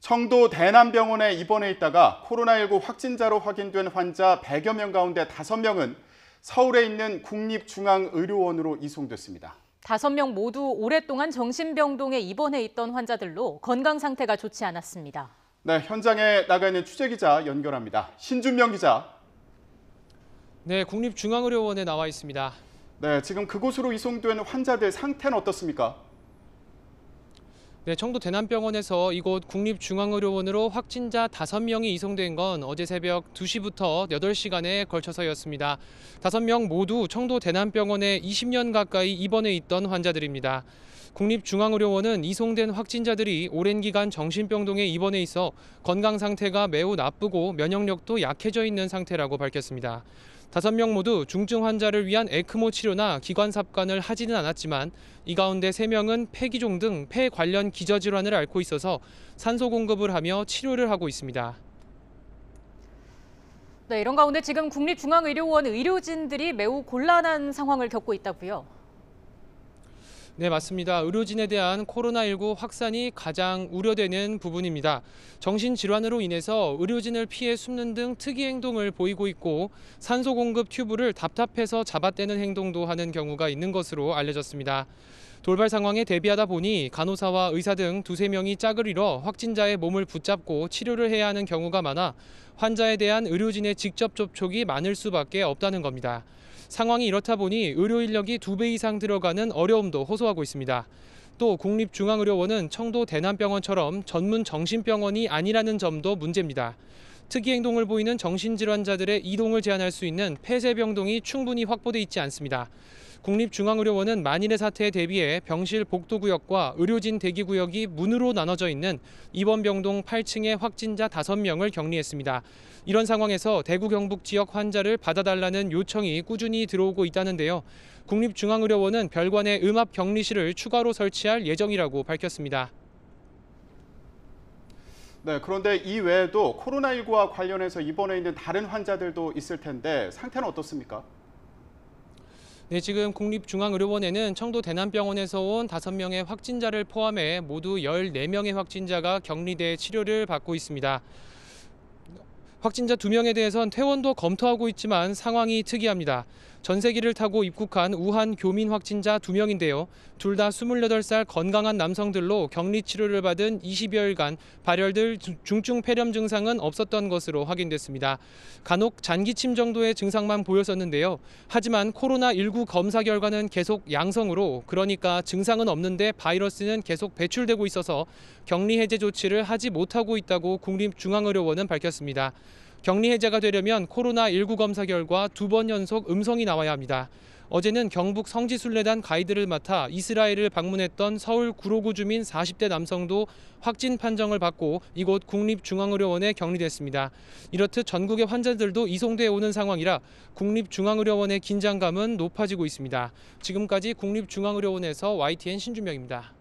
청도 대남병원에 입원해 있다가 코로나19 확진자로 확인된 환자 100여 명 가운데 5명은 서울에 있는 국립중앙의료원으로 이송됐습니다. 5명 모두 오랫동안 정신병동에 입원해 있던 환자들로 건강 상태가 좋지 않았습니다. 네, 현장에 나가 있는 취재기자 연결합니다. 신준명 기자. 네, 국립중앙의료원에 나와 있습니다. 네, 지금 그곳으로 이송된 환자들 상태는 어떻습니까? 네, 청도 대남병원에서 이곳 국립중앙의료원으로 확진자 5명이 이송된 건 어제 새벽 2시부터 8시간에 걸쳐서였습니다. 5명 모두 청도 대남병원에 20년 가까이 입원해 있던 환자들입니다. 국립중앙의료원은 이송된 확진자들이 오랜 기간 정신병동에 입원해 있어 건강 상태가 매우 나쁘고 면역력도 약해져 있는 상태라고 밝혔습니다. 5명 모두 중증 환자를 위한 에크모 치료나 기관 삽관을 하지는 않았지만 이 가운데 3명은 폐기종 등 폐 관련 기저질환을 앓고 있어서 산소 공급을 하며 치료를 하고 있습니다. 네, 이런 가운데 지금 국립중앙의료원 의료진들이 매우 곤란한 상황을 겪고 있다고요? 네, 맞습니다. 의료진에 대한 코로나19 확산이 가장 우려되는 부분입니다. 정신질환으로 인해서 의료진을 피해 숨는 등 특이 행동을 보이고 있고 산소 공급 튜브를 답답해서 잡아떼는 행동도 하는 경우가 있는 것으로 알려졌습니다. 돌발 상황에 대비하다 보니 간호사와 의사 등 2~3명이 짝을 이뤄 확진자의 몸을 붙잡고 치료를 해야 하는 경우가 많아 환자에 대한 의료진의 직접 접촉이 많을 수밖에 없다는 겁니다. 상황이 이렇다 보니 의료 인력이 2배 이상 들어가는 어려움도 호소하고 있습니다. 또 국립중앙의료원은 청도 대남병원처럼 전문 정신병원이 아니라는 점도 문제입니다. 특이 행동을 보이는 정신질환자들의 이동을 제한할 수 있는 폐쇄병동이 충분히 확보돼 있지 않습니다. 국립중앙의료원은 만일의 사태에 대비해 병실 복도구역과 의료진 대기구역이 문으로 나눠져 있는 입원병동 8층의 확진자 5명을 격리했습니다. 이런 상황에서 대구 경북 지역 환자를 받아달라는 요청이 꾸준히 들어오고 있다는데요. 국립중앙의료원은 별관의 음압 격리실을 추가로 설치할 예정이라고 밝혔습니다. 네, 그런데 이 외에도 코로나19와 관련해서 입원해 있는 다른 환자들도 있을 텐데 상태는 어떻습니까? 네, 지금 국립중앙의료원에는 청도 대남병원에서 온 5명의 확진자를 포함해 모두 14명의 확진자가 격리돼 치료를 받고 있습니다. 확진자 2명에 대해선 퇴원도 검토하고 있지만 상황이 특이합니다. 전세기를 타고 입국한 우한 교민 확진자 2명인데요. 둘 다 28살 건강한 남성들로 격리 치료를 받은 20여일간 발열들 중증 폐렴 증상은 없었던 것으로 확인됐습니다. 간혹 잔기침 정도의 증상만 보였었는데요. 하지만 코로나19 검사 결과는 계속 양성으로 그러니까 증상은 없는데 바이러스는 계속 배출되고 있어서 격리 해제 조치를 하지 못하고 있다고 국립중앙의료원은 밝혔습니다. 격리 해제가 되려면 코로나19 검사 결과 2번 연속 음성이 나와야 합니다. 어제는 경북 성지순례단 가이드를 맡아 이스라엘을 방문했던 서울 구로구 주민 40대 남성도 확진 판정을 받고 이곳 국립중앙의료원에 격리됐습니다. 이렇듯 전국의 환자들도 이송돼 오는 상황이라 국립중앙의료원의 긴장감은 높아지고 있습니다. 지금까지 국립중앙의료원에서 YTN 신준명입니다.